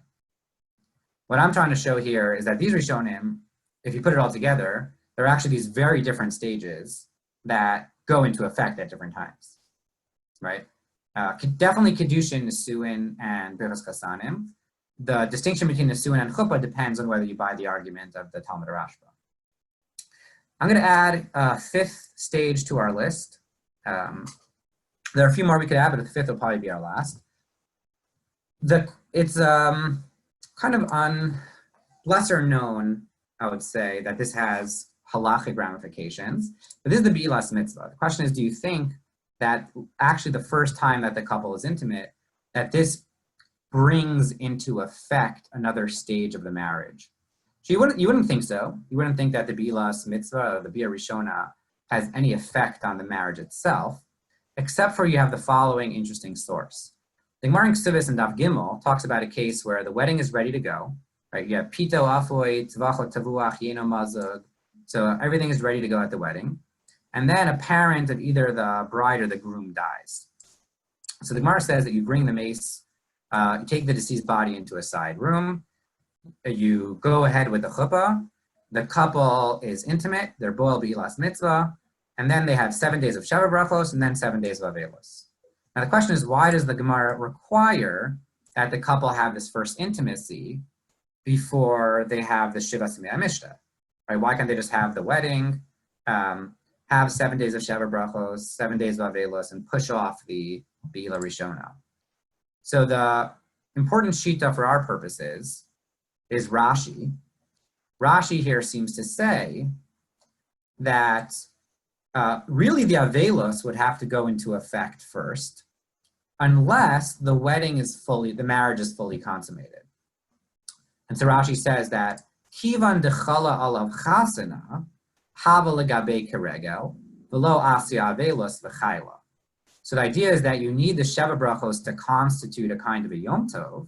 What I'm trying to show here is that these Rishonim, if you put it all together, there are actually these very different stages that go into effect at different times, right? Definitely Kiddushin, Nisuin, and birchos chasanim. The distinction between Nisuin and Chuppah depends on whether you buy the argument of the Talmud Rashba. I'm going to add a 5th stage to our list. There are a few more we could add, but the 5th will probably be our last. It's kind of lesser known, I would say, that this has halachic ramifications. But this is the bi'las mitzvah. The question is, do you think that actually the first time that the couple is intimate, that this brings into effect another stage of the marriage? So you wouldn't think so. You wouldn't think that the bi'las mitzvah, or the bia rishona, has any effect on the marriage itself, except for you have the following interesting source. The Gemara in Ksubis and Daf Gimel talks about a case where the wedding is ready to go. Right? You have pito afoy, tvachot tavuach, yeno mazug. So everything is ready to go at the wedding. And then a parent of either the bride or the groom dies. So the Gemara says that you bring the mace, you take the deceased body into a side room, you go ahead with the chuppah, the couple is intimate, they're boiled bi'las mitzvah, and then they have 7 days of Sheva brachos and then 7 days of Avelos. Now the question is, why does the Gemara require that the couple have this first intimacy before they have the Shiva Simei Mishta? Right? Why can't they just have the wedding, have 7 days of Sheva brachos, 7 days of Avelos, and push off the Beila Rishona? So the important shita for our purposes is Rashi. Rashi here seems to say that really the Avelos would have to go into effect first, unless the marriage is fully consummated. And so Rashi says that Kivan dechala alav chasana hava legabe keregel v'lo asya avelos v'chayla. So the idea is that you need the Sheva brachos to constitute a kind of a Yom Tov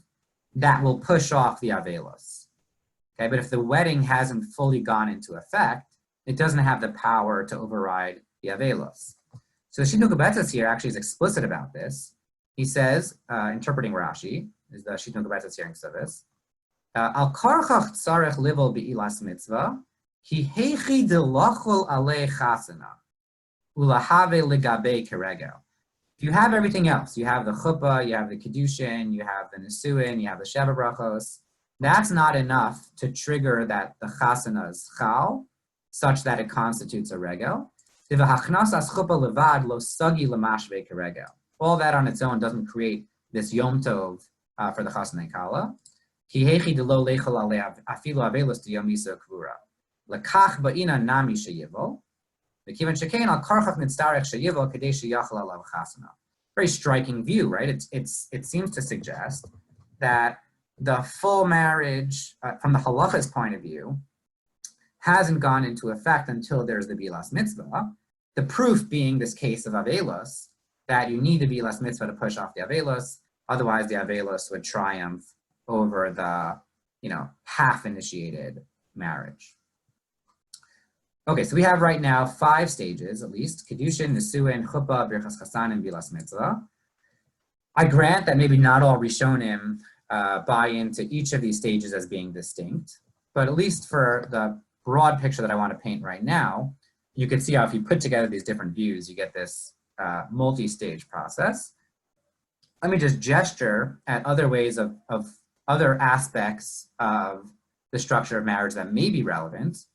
that will push off the Avelos. Okay, but if the wedding hasn't fully gone into effect, it doesn't have the power to override the Avelos. So the Shitnu Gebetzes here actually is explicit about this. He says, interpreting Rashi, is the Shitnu Gebetzes here in Ksubis, Al karchach tzarech livel be'ilas mitzvah, ki heichi delachol alei chasana, ulahave legabe keregel. If you have everything else, you have the chuppah, you have the kiddushin, you have the nesuin, you have the Sheva brachos, that's not enough to trigger that the chasana is chal, such that it constitutes a regel. All that on its own doesn't create this Yom Tov for the chasana and kala. Very striking view, right? It seems to suggest that the full marriage, from the halacha's point of view, hasn't gone into effect until there's the bi'las mitzvah. The proof being this case of Avelos, that you need the bi'las mitzvah to push off the Avelos, otherwise the Avelos would triumph over the, half-initiated marriage. Okay, so we have right now 5 stages, at least: Kiddushin, Nesuin, Chuppah, Birchas Chasan, and Bi'las Mitzvah. I grant that maybe not all Rishonim buy into each of these stages as being distinct, but at least for the broad picture that I want to paint right now, you can see how if you put together these different views, you get this multi-stage process. Let me just gesture at other ways of other aspects of the structure of marriage that may be relevant.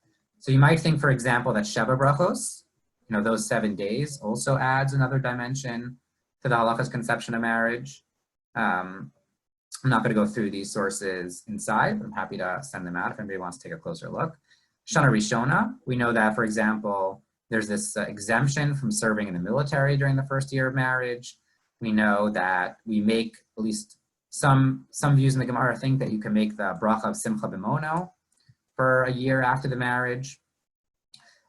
So you might think, for example, that Sheva brachos, those 7 days, also adds another dimension to the halacha's conception of marriage. I'm not going to go through these sources inside, but I'm happy to send them out if anybody wants to take a closer look. Shana Rishona, we know that, for example, there's this exemption from serving in the military during the first year of marriage. We know that we make, at least some views in the Gemara think that you can make the bracha of Simcha B'mono for a year after the marriage.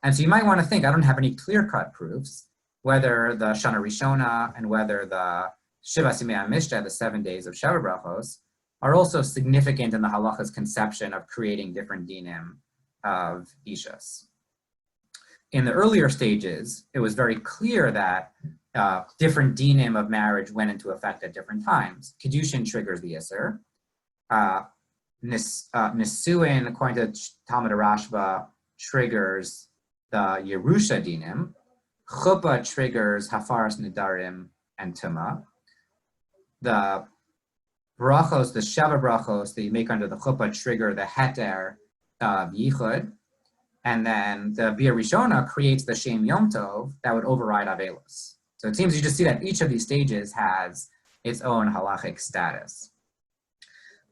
And so you might want to think, I don't have any clear-cut proofs, whether the Shana Rishona and whether the Shiva Simei Mishta, the 7 days of Sheva brachos, are also significant in the halacha's conception of creating different dinim of ishas. In the earlier stages, it was very clear that different dinim of marriage went into effect at different times. Kiddushin triggers the Isser. Nisuin, according to Talmud Rashba, triggers the Yerusha dinim. Chuppah triggers Hafaras Nidarim and Tuma. The brachos, the Sheva brachos that you make under the chuppah trigger the heter of Yichud. And then the Bia Rishona creates the Shem Yom Tov that would override Avelos. So it seems you just see that each of these stages has its own halachic status.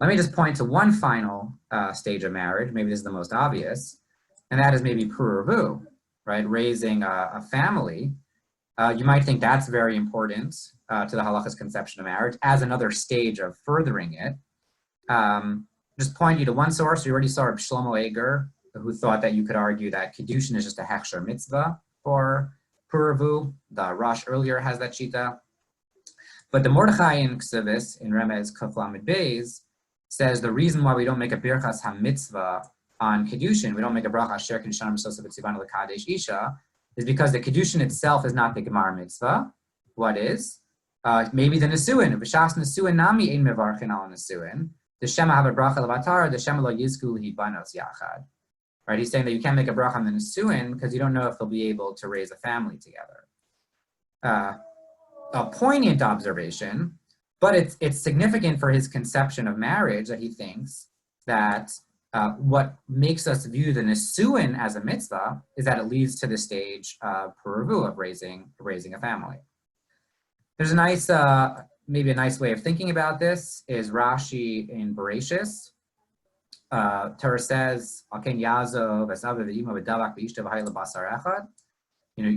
Let me just point to one final stage of marriage. Maybe this is the most obvious. and that is maybe puravu, right? Raising a family. You might think that's very important to the halakha's conception of marriage as another stage of furthering it. Just point you to one source. We already saw Reb Shlomo Eger, who thought that you could argue that Kiddushin is just a hechsher mitzvah for puravu. The Rosh earlier has that shita. But the Mordechai in Ksivis, in Remez Kaf Lamed Beis, says the reason why we don't make a birchas ha-mitzvah on Kiddushin, we don't make a bracha asher Kiddushan Misosa B'tzivanu L'Kadesh Isha, is because the Kiddushin itself is not the Gemar mitzvah. What is? Maybe the Nesuin. V'shas Nesuin nami ein mevarchin al Nesuin. The Shema have a bracha levatar, the Shema lo yizku l'hibanos yachad. Right? He's saying that you can't make a bracha on the Nesuin because you don't know if they'll be able to raise a family together. A poignant observation, but it's significant for his conception of marriage that he thinks that what makes us view the Nesuin as a mitzvah is that it leads to the stage of puravu, of raising a family. There's a nice, maybe a nice way of thinking about this is Rashi in Bereshis. Torah says, "Aken Yazov esav v'imo v'davak v'ishta v'hayla basar echad."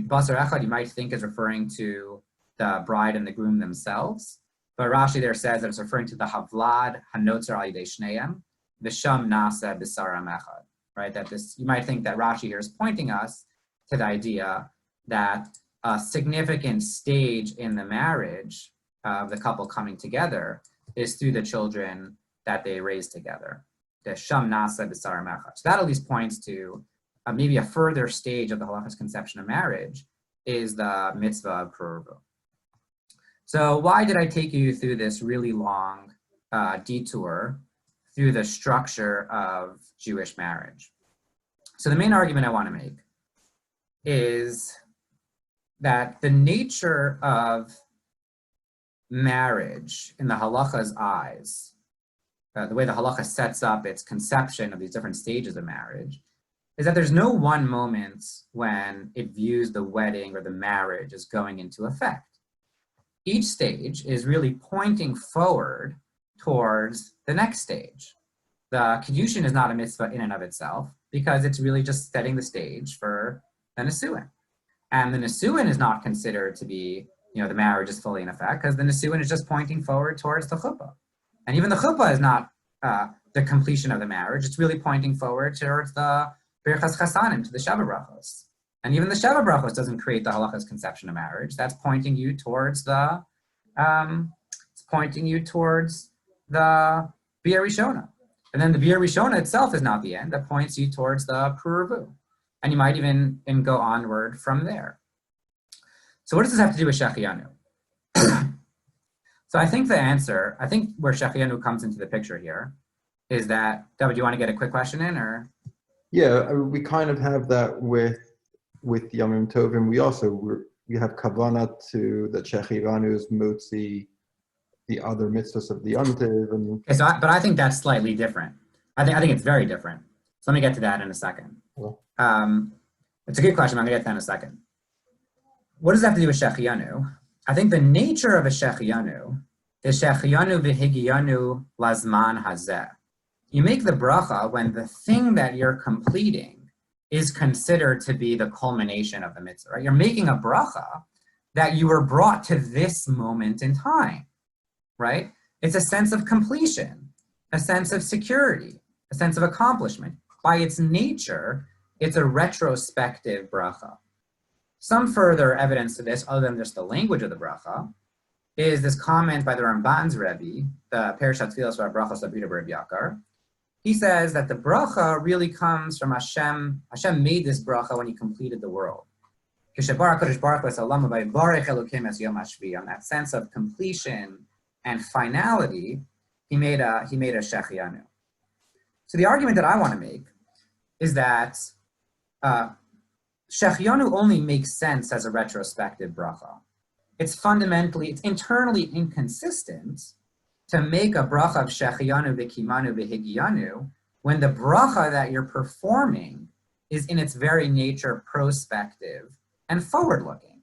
Basar echad you might think is referring to the bride and the groom themselves, but Rashi there says that it's referring to the havlad hanotzer al yidei shneim v'sham nasa b'saram echad. Right? That this you might think that Rashi here is pointing us to the idea that a significant stage in the marriage of the couple coming together is through the children that they raise together. The sham nasa b'saram echad. So that at least points to maybe a further stage of the halakha's conception of marriage is the mitzvah of puravu. So why did I take you through this really long detour through the structure of Jewish marriage? So the main argument I want to make is that the nature of marriage in the halakha's eyes, the way the halakha sets up its conception of these different stages of marriage, is that there's no one moment when it views the wedding or the marriage as going into effect. Each stage is really pointing forward towards the next stage. The Kiddushin is not a mitzvah in and of itself because it's really just setting the stage for the Nesuin. And the Nesuin is not considered to be, the marriage is fully in effect because the Nesuin is just pointing forward towards the chuppah. And even the chuppah is not the completion of the marriage. It's really pointing forward towards the Birchas Chasanim, to the Sheva Brachos. And even the Sheva Brachos doesn't create the halakha's conception of marriage. That's pointing you towards the Bia Rishona. And then the Bia Rishona itself is not the end. That points you towards the puravu. And you might even go onward from there. So what does this have to do with Shehecheyanu? So I think where Shehecheyanu comes into the picture here is that, David, do you want to get a quick question in, or? Yeah, we kind of have that with Yomim Tovim. We have Kavanah to the Shehechayanu's Motzi, the other mitzvahs of the Yontiv. Okay, but I think that's slightly different. I think it's very different. So let me get to that in a second. Well, it's a good question. I'm going to get to that in a second. What does that have to do with Shehecheyanu? I think the nature of a Shehecheyanu is Shehecheyanu v'higiyanu lazman hazeh. You make the bracha when the thing that you're completing is considered to be the culmination of the mitzvah, right? You're making a bracha that you were brought to this moment in time, right? It's a sense of completion, a sense of security, a sense of accomplishment. By its nature, it's a retrospective bracha. Some further evidence to this, other than just the language of the bracha, is this comment by the Ramban's Rabbi, the Perashat Tfilos Brachos Abida Reb Yakar. He says that the bracha really comes from Hashem. Hashem made this bracha when he completed the world. On that sense of completion and finality, he made a Shehecheyanu. So the argument that I want to make is that Shehecheyanu only makes sense as a retrospective bracha. It's internally inconsistent to make a bracha of Shehecheyanu v'kimanu v'higiyanu when the bracha that you're performing is in its very nature prospective and forward-looking.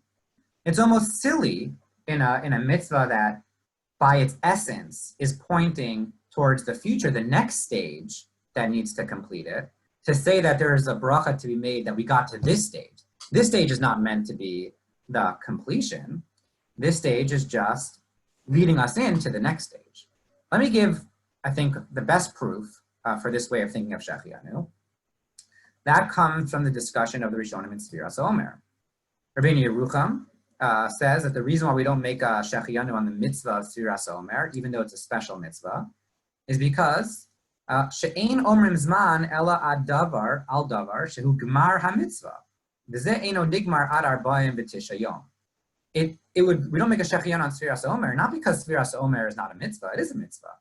It's almost silly in a mitzvah that by its essence is pointing towards the future, the next stage that needs to complete it, to say that there is a bracha to be made that we got to this stage. This stage is not meant to be the completion. This stage is just leading us into the next stage. Let me give, I think, the best proof for this way of thinking of Shehecheyanu. That comes from the discussion of the Rishonim in Sefirat ha-Omer. Rabbi Yerucham says that the reason why we don't make a Shehecheyanu on the mitzvah of Sefirat ha-Omer, even though it's a special mitzvah, is because she'ein omrim zman ela ad davar al davar shehu gmar ha-mitzvah. V'zeh eino nigmar ad arba'im v'tisha yom. We don't make a Shehecheyanu on Sefirat ha-Omer, not because Sefirat ha-Omer is not a mitzvah, it is a mitzvah,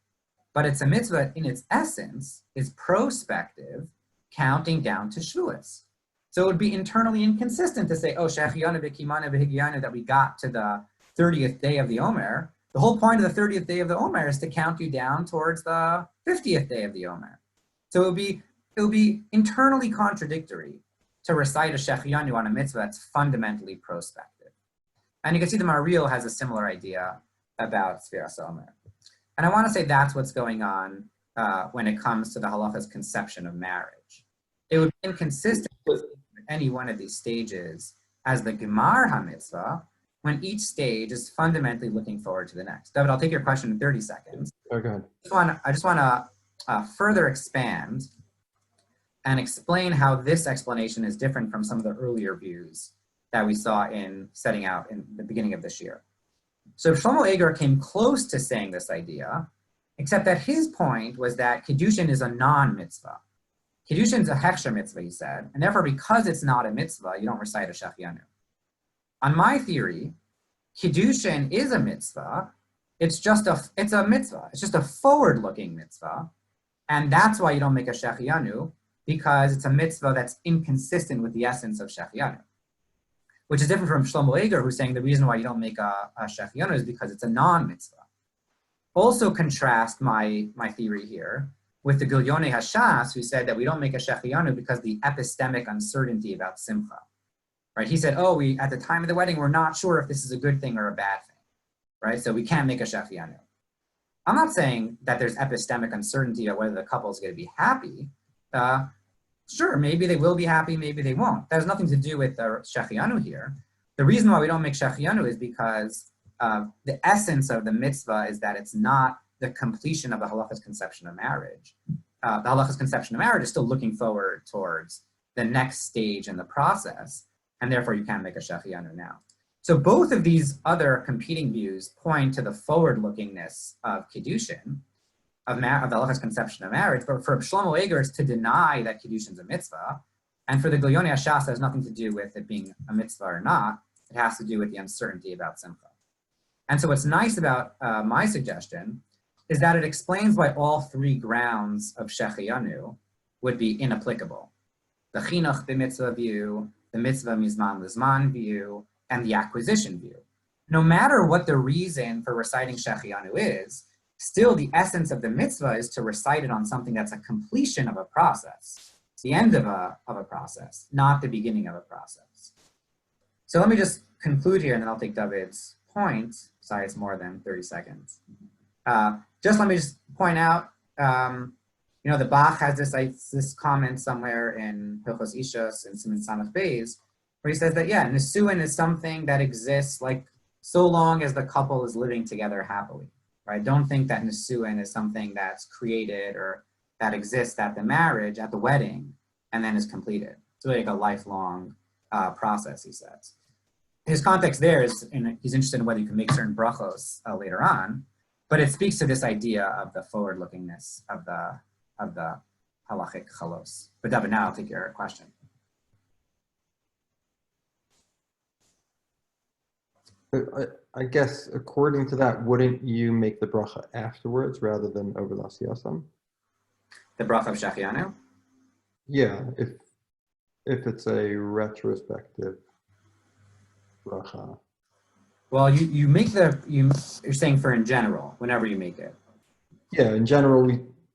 but it's a mitzvah in its essence is prospective, counting down to Shavuos. So it would be internally inconsistent to say, oh, Shehecheyanu v'kimanu v'higyanu, that we got to the 30th day of the Omer. The whole point of the 30th day of the Omer is to count you down towards the 50th day of the Omer. So it would be internally contradictory to recite a Shehecheyanu on a mitzvah that's fundamentally prospective. And you can see the Maharil has a similar idea about Sefirat ha-Omer. And I want to say that's what's going on when it comes to the halacha's conception of marriage. It would be inconsistent with any one of these stages as the Gemar HaMitzvah when each stage is fundamentally looking forward to the next. David, I'll take your question in 30 seconds. Oh, go ahead. I just want to further expand and explain how this explanation is different from some of the earlier views that we saw in setting out in the beginning of this year. So Shlomo Eger came close to saying this idea, except that his point was that Kiddushin is a non-mitzvah. Kiddushin is a hechsher mitzvah, he said, and therefore because it's not a mitzvah, you don't recite a Shehecheyanu. On my theory, Kiddushin is a mitzvah. It's a mitzvah. It's just a forward-looking mitzvah, and that's why you don't make a Shehecheyanu, because it's a mitzvah that's inconsistent with the essence of Shehecheyanu, which is different from Shlomo Eger, who's saying the reason why you don't make a Shehecheyanu is because it's a non-mitzvah. Also contrast my theory here with the Gilyonei Hashas, who said that we don't make a Shehecheyanu because the epistemic uncertainty about Simcha. Right? He said, oh, at the time of the wedding, we're not sure if this is a good thing or a bad thing. Right? So we can't make a Shehecheyanu. I'm not saying that there's epistemic uncertainty about whether the couple is going to be happy. Sure, maybe they will be happy, maybe they won't. That has nothing to do with the Shehecheyanu here. The reason why we don't make Shehecheyanu is because the essence of the mitzvah is that it's not the completion of the halacha's conception of marriage. The halacha's conception of marriage is still looking forward towards the next stage in the process, and therefore you can't make a Shehecheyanu now. So both of these other competing views point to the forward-lookingness of Kiddushin, of the halacha's conception of marriage, but for Shlomo Eger it's to deny that Kiddushin is a mitzvah, and for the Gilyonei Hashas has nothing to do with it being a mitzvah or not. It has to do with the uncertainty about Simcha. And so what's nice about my suggestion is that it explains why all three grounds of Shehecheyanu would be inapplicable. The chinuch b'mitzvah view, the mitzvah mizman lizman view, and the acquisition view. No matter what the reason for reciting Shehecheyanu is, still the essence of the mitzvah is to recite it on something that's a completion of a process, the end of a process, not the beginning of a process. So let me just conclude here and then I'll take David's point. Sorry, it's more than 30 seconds. Let me point out, the Bach has this comment somewhere in Hilchos Ishos and Siman Samach Beis, where he says that, Nisuin is something that exists like so long as the couple is living together happily, right? Don't think that Nisuin is something that's created or that exists at the marriage, at the wedding, and then is completed. It's really like a lifelong process, he says. His context there is, he's interested in whether you can make certain brachos later on, but it speaks to this idea of the forward-lookingness of the halachic chalos. But David, now I'll take your question. I guess according to that, wouldn't you make the bracha afterwards rather than over the asiyasam? The bracha of Shehecheyanu? Yeah, if it's a retrospective bracha. Well, you make you're saying for in general, whenever you make it. Yeah, in general,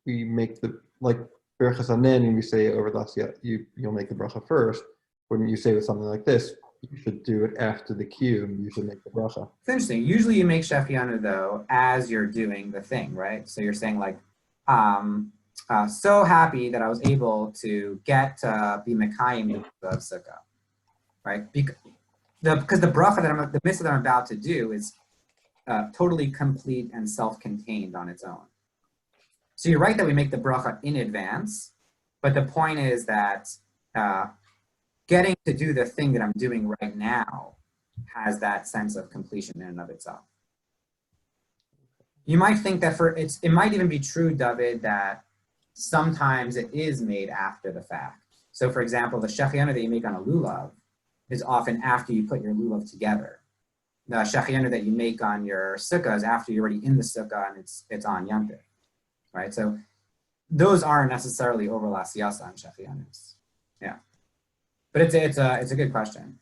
we make the, like, Berachas Hanen, and we say over the asiyah, you'll make the bracha first. Wouldn't you say with something like this, you should do it after the kiyum, you should make the bracha? It's interesting. Usually you make Shehecheyanu, though, as you're doing the thing, right? So you're saying like, so happy that I was able to get be Mekayim of Sukkah, right? Because the bracha the mitzvah that I'm about to do is totally complete and self-contained on its own. So you're right that we make the bracha in advance, but the point is that getting to do the thing that I'm doing right now has that sense of completion in and of itself. You might think that it might even be true, David, that sometimes it is made after the fact. So for example, the Shehecheyanu that you make on a lulav is often after you put your lulav together. The Shehecheyanu that you make on your sukkah is after you're already in the sukkah and it's on Yom Tov, right? So those aren't necessarily over L'asiyasa on Shecheyanus. Yeah, but it's a good question.